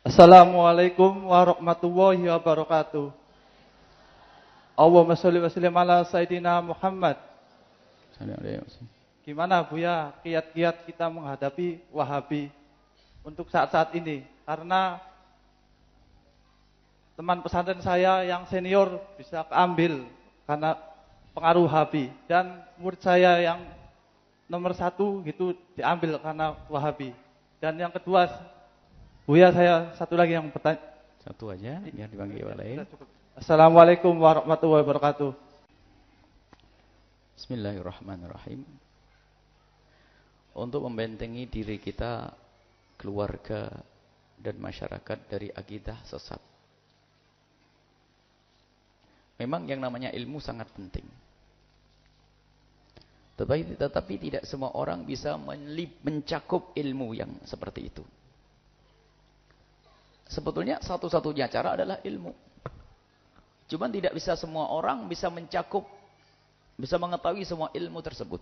Assalamualaikum warahmatullahi wabarakatuh. Allahumma sholli wa sallim ala Sayyidina Muhammad. Gimana Buya kiat-kiat kita menghadapi Wahabi untuk saat-saat ini? Karena teman pesantren saya yang senior bisa keambil karena pengaruh Wahabi, dan murid saya yang nomor 1 gitu diambil karena Wahabi. Dan yang kedua, Buya, saya satu lagi yang bertanya. Satu aja, biar dipanggil yang lain. Assalamualaikum warahmatullahi wabarakatuh. Bismillahirrahmanirrahim. Untuk membentengi diri kita, keluarga, dan masyarakat dari akidah sesat. Memang yang namanya ilmu sangat penting. Tetapi tidak semua orang bisa mencakup ilmu yang seperti itu. Sebetulnya satu-satunya cara adalah ilmu. Cuman tidak bisa semua orang bisa mencakup, bisa mengetahui semua ilmu tersebut.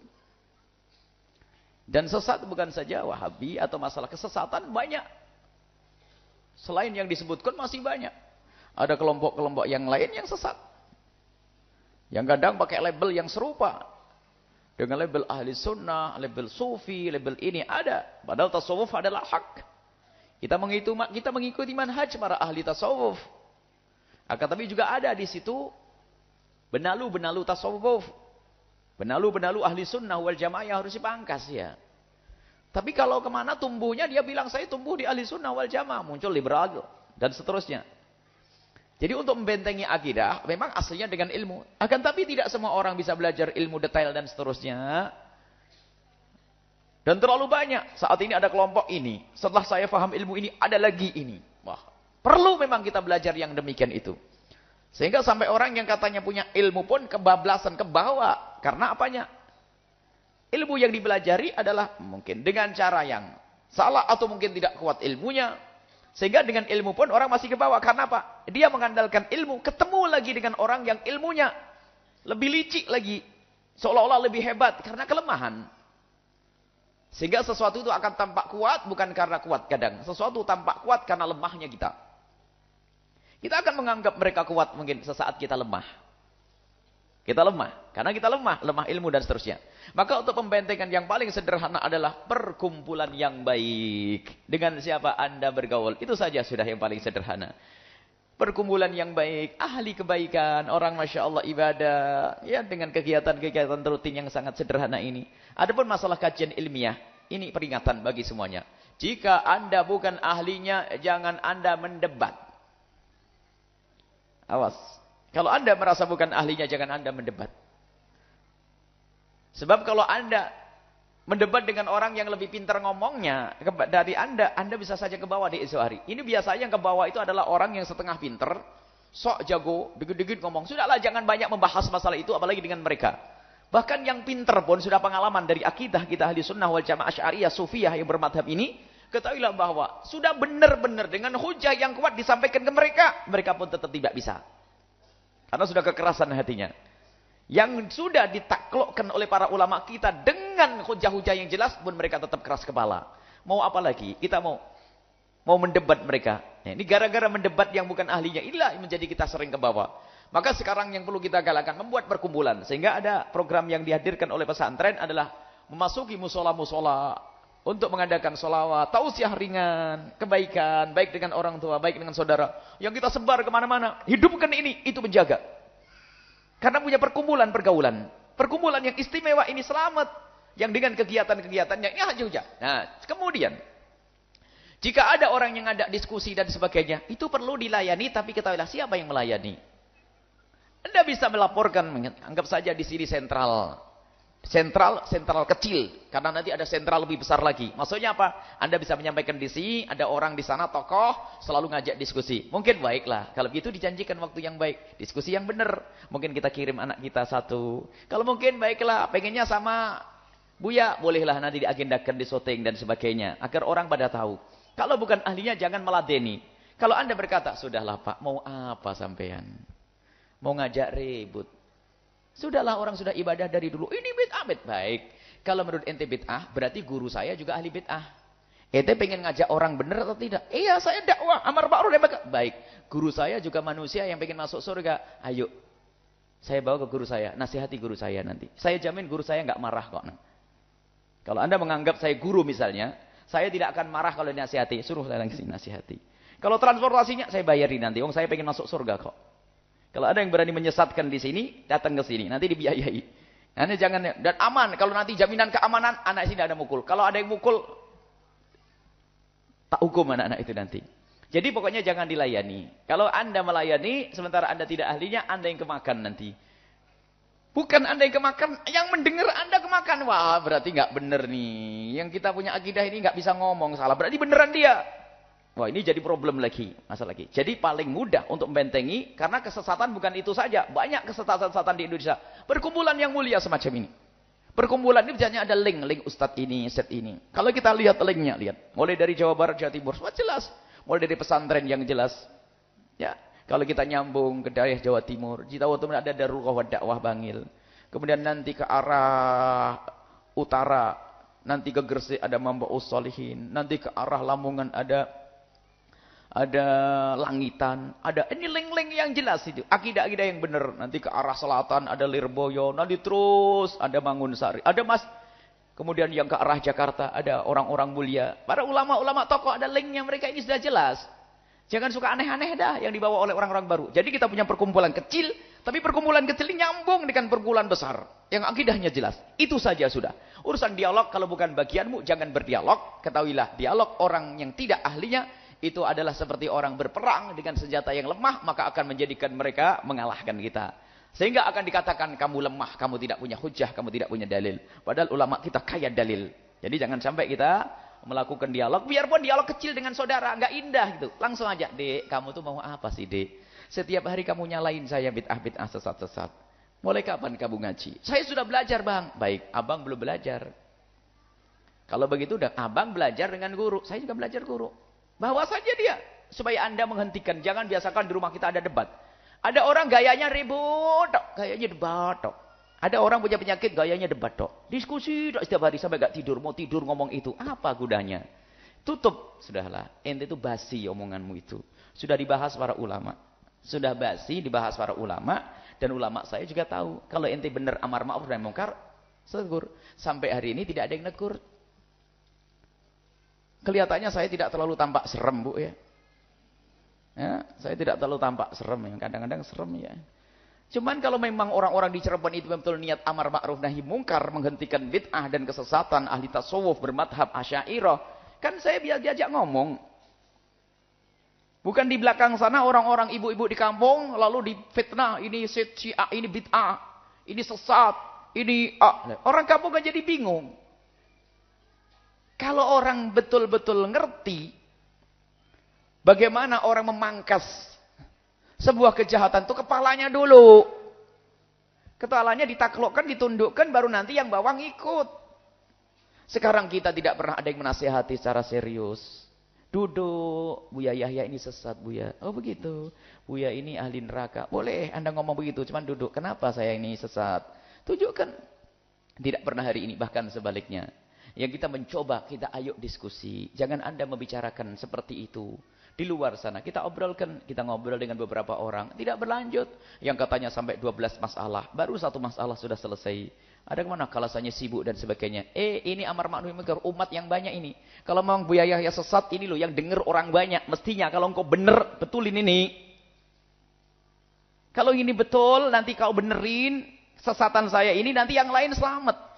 Dan sesat bukan saja Wahabi atau masalah kesesatan banyak. Selain yang disebutkan masih banyak. Ada kelompok-kelompok yang lain yang sesat. Yang kadang pakai label yang serupa. Dengan label ahli sunnah, label sufi, label ini ada. Padahal tasawuf adalah hak. Kita mengikuti manhaj para ahli tasawuf. Akan tapi juga ada di situ benalu-benalu tasawuf. Benalu-benalu ahli sunnah wal jamaah yang harus dipangkas ya. Tapi kalau kemana tumbuhnya, dia bilang saya tumbuh di ahli sunnah wal jamaah. Muncul liberal dan seterusnya. Jadi untuk membentengi akidah, memang aslinya dengan ilmu. Akan tapi tidak semua orang bisa belajar ilmu detail dan seterusnya. Dan terlalu banyak. Saat ini ada kelompok ini. Setelah saya paham ilmu ini, ada lagi ini. Wah, perlu memang kita belajar yang demikian itu. Sehingga sampai orang yang katanya punya ilmu pun kebablasan, kebawa. Karena apanya? Ilmu yang dipelajari adalah mungkin dengan cara yang salah atau mungkin tidak kuat ilmunya. Sehingga dengan ilmu pun orang masih kebawa. Karena apa? Dia mengandalkan ilmu. Ketemu lagi dengan orang yang ilmunya lebih licik lagi. Seolah-olah lebih hebat karena kelemahan. Sehingga sesuatu itu akan tampak kuat bukan karena kuat kadang. Sesuatu tampak kuat karena lemahnya kita. Kita akan menganggap mereka kuat mungkin sesaat kita lemah. Kita lemah. Karena kita lemah ilmu dan seterusnya. Maka untuk pembentengan yang paling sederhana adalah perkumpulan yang baik. Dengan siapa Anda bergaul. Itu saja sudah yang paling sederhana. Perkumpulan yang baik, ahli kebaikan, orang Masya Allah ibadah, ya dengan kegiatan-kegiatan rutin yang sangat sederhana ini. Adapun masalah kajian ilmiah, ini peringatan bagi semuanya. Jika Anda bukan ahlinya, jangan Anda mendebat. Awas. Kalau Anda merasa bukan ahlinya, jangan Anda mendebat. Sebab kalau Anda mendebat dengan orang yang lebih pintar ngomongnya dari Anda bisa saja ke bawah di esok hari. Ini biasanya yang ke bawah itu adalah orang yang setengah pintar, sok jago, dikit-dikit ngomong. Sudahlah, jangan banyak membahas masalah itu, apalagi dengan mereka. Bahkan yang pintar pun sudah pengalaman dari akidah kita ahli sunnah wal jamaah asy'ariyah sufiyah yang bermadhab ini. Ketahuilah bahwa sudah benar-benar dengan hujah yang kuat disampaikan ke mereka, mereka pun tetap tidak bisa. Karena sudah kekerasan hatinya. Yang sudah ditaklukkan oleh para ulama kita dengan hujah-hujah yang jelas pun mereka tetap keras kepala. Mau apa lagi? Kita mau mendebat mereka. Nah, ini gara-gara mendebat yang bukan ahlinya. Inilah yang menjadi kita sering ke bawah. Maka sekarang yang perlu kita galakkan membuat perkumpulan. Sehingga ada program yang dihadirkan oleh pesantren adalah memasuki musola-musola untuk mengadakan sholawat, tausiah ringan, kebaikan, baik dengan orang tua, baik dengan saudara. Yang kita sebar kemana-mana. Hidupkan ini, itu menjaga. Karena punya perkumpulan pergaulan. Perkumpulan yang istimewa ini selamat. Yang dengan kegiatan-kegiatannya ini hujah. Nah, kemudian. Jika ada orang yang ada diskusi dan sebagainya. Itu perlu dilayani, tapi ketahuilah siapa yang melayani. Anda bisa melaporkan. Anggap saja di sini sentral kecil. Karena nanti ada sentral lebih besar lagi. Maksudnya apa? Anda bisa menyampaikan di sini, ada orang di sana, tokoh, selalu ngajak diskusi. Mungkin baiklah. Kalau begitu dijanjikan waktu yang baik. Diskusi yang benar. Mungkin kita kirim anak kita satu. Kalau mungkin baiklah, pengennya sama Buya, bolehlah nanti diagendakan di syuting dan sebagainya. Agar orang pada tahu. Kalau bukan ahlinya, jangan meladeni. Kalau Anda berkata, sudahlah Pak, mau apa sampean? Mau ngajak ribut. Sudahlah, orang sudah ibadah dari dulu. Ini bid'ah, baik. Kalau menurut ente bid'ah, berarti guru saya juga ahli bid'ah. Ente pengen ngajak orang benar atau tidak? Iya, saya dakwah amar ma'ruf nahi munkar. Baik, guru saya juga manusia yang pengen masuk surga. Ayo, saya bawa ke guru saya, nasihati guru saya nanti. Saya jamin guru saya nggak marah kok. Kalau Anda menganggap saya guru misalnya, saya tidak akan marah kalau dinasihati. Suruh saya lagi nasihati. Kalau transportasinya saya bayarin nanti. Saya pengen masuk surga kok. Kalau ada yang berani menyesatkan di sini, datang ke sini, nanti dibiayai. Nanti jangan, dan aman. Kalau nanti jaminan keamanan, anak sini ada mukul. Kalau ada yang mukul, tak hukum anak-anak itu nanti. Jadi pokoknya jangan dilayani. Kalau Anda melayani, sementara Anda tidak ahlinya, Anda yang kemakan nanti. Bukan Anda yang kemakan, yang mendengar Anda kemakan. Wah, berarti nggak benar nih. Yang kita punya akidah ini nggak bisa ngomong salah. Berarti beneran dia. Wah, ini jadi problem lagi, masalah lagi. Jadi paling mudah untuk membentengi, karena kesesatan bukan itu saja. Banyak kesesatan-kesesatan di Indonesia. Perkumpulan yang mulia semacam ini. Perkumpulan ini biasanya ada link Ustadz ini, set ini. Kalau kita lihat linknya, lihat. Mulai dari Jawa Barat, Jawa Timur, semua jelas. Mulai dari pesantren yang jelas. Ya. Kalau kita nyambung ke daerah Jawa Timur, di Jawa Timur ada Darul Qawad Dakwah Bangil. Kemudian nanti ke arah utara, nanti ke Gresik ada Mambaus Sholihin, nanti ke arah Lamongan ada Langitan, ada ini link-link yang jelas itu, akidah-akidah yang benar. Nanti ke arah selatan ada Lirboyo, nanti terus ada Mangunsari, ada Mas. Kemudian yang ke arah Jakarta ada orang-orang mulia, para ulama-ulama tokoh, ada linknya, mereka ini sudah jelas. Jangan suka aneh-aneh dah yang dibawa oleh orang-orang baru. Jadi kita punya perkumpulan kecil, tapi perkumpulan kecil ini nyambung dengan perkumpulan besar yang akidahnya jelas. Itu saja sudah. Urusan dialog kalau bukan bagianmu, jangan berdialog. Ketahuilah, dialog orang yang tidak ahlinya itu adalah seperti orang berperang dengan senjata yang lemah, maka akan menjadikan mereka mengalahkan kita. Sehingga akan dikatakan kamu lemah, kamu tidak punya hujah, kamu tidak punya dalil. Padahal ulama kita kaya dalil. Jadi jangan sampai kita melakukan dialog, biarpun dialog kecil dengan saudara, nggak indah gitu. Langsung aja, Dek, kamu tuh mau apa sih, Dek? Setiap hari kamu nyalain saya bid'ah-bid'ah sesat-sesat. Mulai kapan kamu ngaji? Saya sudah belajar, Bang. Baik, Abang belum belajar. Kalau begitu udah, Abang belajar dengan guru. Saya juga belajar guru. Bawa saja dia, supaya Anda menghentikan. Jangan biasakan di rumah kita ada debat. Ada orang gayanya ribut, gayanya debat, Ada orang punya penyakit gayanya debat, Diskusi setiap hari sampai gak tidur, mau tidur ngomong itu. Apa gunanya? Tutup, sudahlah. Ente itu basi omonganmu itu. Sudah dibahas para ulama. Sudah basi dibahas para ulama, dan ulama saya juga tahu kalau ente benar amar ma'ruf nahi munkar, tegur. Sampai hari ini tidak ada yang negur. Kelihatannya saya tidak terlalu tampak serem, Bu, ya. Ya, saya tidak terlalu tampak serem, ya. Kadang-kadang serem, ya. Cuman kalau memang orang-orang di Cirebon itu betul niat amar ma'ruf nahi munkar, menghentikan bid'ah dan kesesatan ahli tasawuf bermadhab Asy'ariyah, kan saya biar diajak ngomong. Bukan di belakang sana orang-orang ibu-ibu di kampung lalu difitnah, ini syiah, ini bid'ah, ini sesat, ini orang kampung kan jadi bingung. Kalau orang betul-betul ngerti bagaimana orang memangkas sebuah kejahatan itu kepalanya dulu. Kepalanya ditaklukkan, ditundukkan, baru nanti yang bawah ngikut. Sekarang kita tidak pernah ada yang menasihati secara serius. Duduk, Buya Yahya ini sesat, Buya. Oh begitu. Buya ini ahli neraka. Boleh Anda ngomong begitu, cuman duduk. Kenapa saya ini sesat? Tunjukkan. Tidak pernah hari ini, bahkan sebaliknya. Yang kita mencoba, kita ayo diskusi. Jangan Anda membicarakan seperti itu. Di luar sana, kita obrolkan. Kita ngobrol dengan beberapa orang. Tidak berlanjut. Yang katanya sampai 12 masalah. Baru satu masalah sudah selesai. Ada kemana? Kalasannya sibuk dan sebagainya. Ini amar ma'ruf nahi munkar. Umat yang banyak ini. Kalau memang Buya Yahya sesat, ini loh yang dengar orang banyak. Mestinya kalau engkau benar, betulin ini. Kalau ini betul, nanti kau benerin sesatan saya ini, nanti yang lain selamat.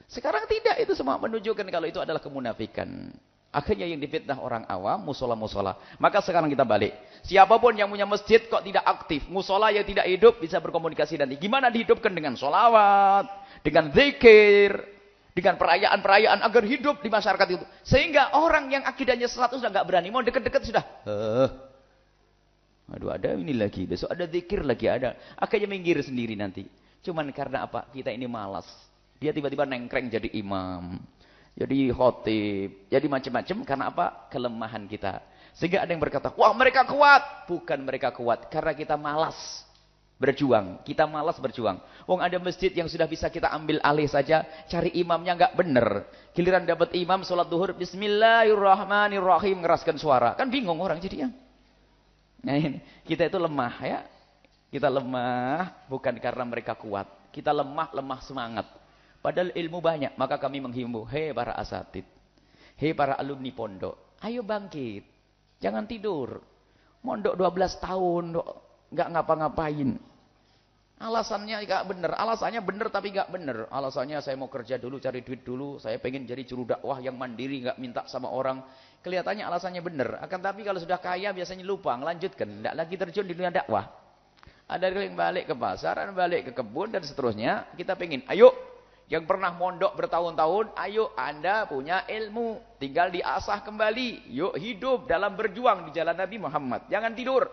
Sekarang tidak, itu semua menunjukkan kalau itu adalah kemunafikan. Akhirnya yang difitnah orang awam, musola-musola. Maka sekarang kita balik. Siapapun yang punya masjid kok tidak aktif, musola yang tidak hidup bisa berkomunikasi nanti. Gimana dihidupkan dengan sholawat, dengan zikir, dengan perayaan-perayaan agar hidup di masyarakat itu. Sehingga orang yang akidahnya sesat sudah nggak berani, mau deket-deket sudah. Aduh ada ini lagi, besok ada zikir lagi ada. Akhirnya minggir sendiri nanti. Cuman karena apa? Kita ini malas. Dia tiba-tiba nengkreng jadi imam, jadi khotib, jadi macam-macam. Karena apa? Kelemahan kita. Sehingga ada yang berkata, wah mereka kuat. Bukan mereka kuat, karena kita malas Berjuang. Kita malas berjuang. Wong ada masjid yang sudah bisa kita ambil alih saja. Cari imamnya nggak bener. Giliran dapat imam sholat duhur. Bismillahirrahmanirrahim. Ngeraskan suara. Kan bingung orang jadinya. Nah ini. Kita itu lemah ya. Kita lemah. Bukan karena mereka kuat. Kita lemah semangat. Padahal ilmu banyak. Maka kami menghimbau. Hei para asatid. Hei para alumni pondok. Ayo bangkit. Jangan tidur. Mondok 12 tahun. Nggak ngapa-ngapain. Alasannya nggak bener. Alasannya bener tapi nggak bener. Alasannya saya mau kerja dulu, cari duit dulu. Saya pengen jadi juru dakwah yang mandiri, nggak minta sama orang. Kelihatannya alasannya bener. Akan tapi kalau sudah kaya biasanya lupa, ngelanjutkan. Nggak lagi terjun di dunia dakwah. Ada yang balik ke pasar, ada balik ke kebun dan seterusnya. Kita pengen, ayo yang pernah mondok bertahun-tahun, ayo Anda punya ilmu. Tinggal diasah kembali. Yuk hidup dalam berjuang di jalan Nabi Muhammad. Jangan tidur.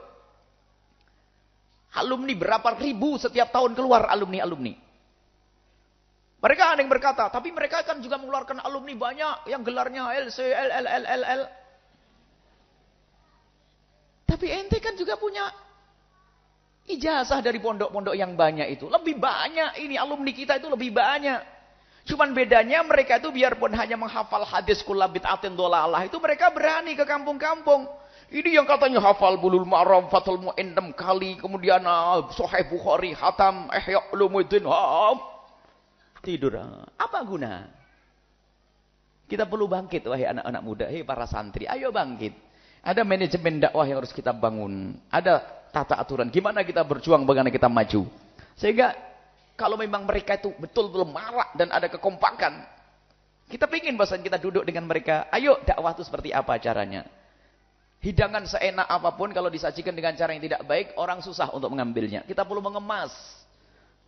Alumni berapa ribu setiap tahun keluar alumni. Mereka ada yang berkata, tapi mereka kan juga mengeluarkan alumni banyak yang gelarnya LC, LL. Tapi ente kan juga punya ijazah dari pondok-pondok yang banyak itu. Lebih banyak ini alumni kita itu lebih banyak. Cuman bedanya mereka itu biarpun hanya menghafal hadis kulla bid'atin dhalalah itu mereka berani ke kampung-kampung. Ini yang katanya hafal bulul ma'ram fatul mu'in 6 kali. Kemudian Sahih Bukhari hatam Ihya Ulumuddin tidur. Apa guna? Kita perlu bangkit wahai anak-anak muda. Hei para santri, ayo bangkit. Ada manajemen dakwah yang harus kita bangun. Ada tata aturan. Gimana kita berjuang, bagaimana kita maju. Sehingga kalau memang mereka itu betul-betul marak dan ada kekompakan. Kita ingin bahkan kita duduk dengan mereka. Ayo dakwah itu seperti apa caranya. Hidangan seenak apapun kalau disajikan dengan cara yang tidak baik, orang susah untuk mengambilnya. Kita perlu mengemas.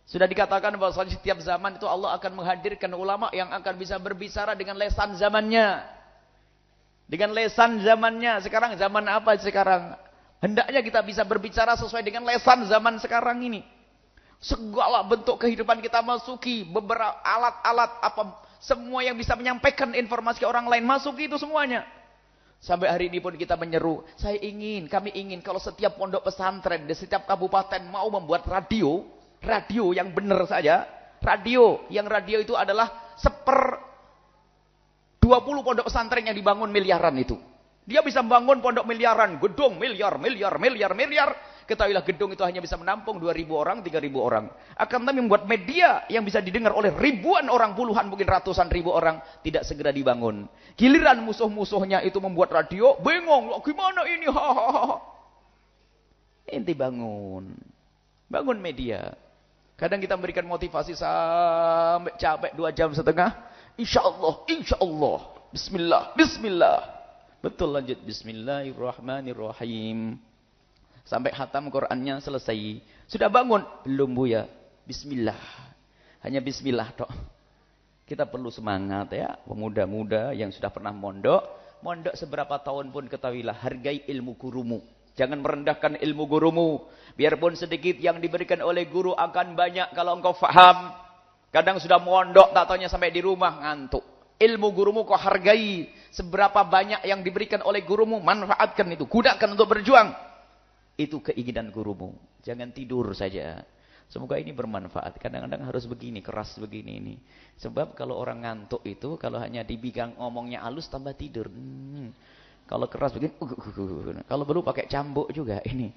Sudah dikatakan bahwa setiap zaman itu Allah akan menghadirkan ulama yang akan bisa berbicara dengan lesan zamannya. Dengan lesan zamannya. Sekarang zaman apa sekarang? Hendaknya kita bisa berbicara sesuai dengan lesan zaman sekarang ini. Segala bentuk kehidupan kita masuki. Beberapa alat-alat apa semua yang bisa menyampaikan informasi ke orang lain masuki itu semuanya. Sampai hari ini pun kita menyeru, kami ingin kalau setiap pondok pesantren di setiap kabupaten mau membuat radio yang benar saja, radio itu adalah 1/20 pondok pesantren yang dibangun miliaran itu. Dia bisa membangun pondok miliaran, gedung miliar. Ketahuilah gedung itu hanya bisa menampung 2.000 orang, 3.000 orang. Akan tapi membuat media yang bisa didengar oleh ribuan orang, puluhan mungkin ratusan ribu orang tidak segera dibangun. Giliran musuh-musuhnya itu membuat radio, bengong, gimana ini? Inti bangun media. Kadang kita memberikan motivasi sampai capek 2 jam setengah. Insya Allah. Bismillah. Betul lanjut. Bismillahirrahmanirrahim. Sampai khatam Qur'annya selesai. Sudah bangun? Belum Buya. Bismillah. Hanya bismillah toh. Kita perlu semangat ya. Pemuda-muda yang sudah pernah mondok. Mondok seberapa tahun pun ketahuilah. Hargai ilmu gurumu. Jangan merendahkan ilmu gurumu. Biarpun sedikit yang diberikan oleh guru akan banyak kalau engkau faham. Kadang sudah mondok tak taunya sampai di rumah ngantuk. Ilmu gurumu kau hargai. Seberapa banyak yang diberikan oleh gurumu. Manfaatkan itu. Gunakan untuk berjuang. Itu keinginan gurumu. Jangan tidur saja. Semoga ini bermanfaat. Kadang-kadang harus begini, keras begini ini. Sebab kalau orang ngantuk itu, kalau hanya dibigang ngomongnya halus tambah tidur. Kalau keras begini, kalau perlu pakai cambuk juga ini.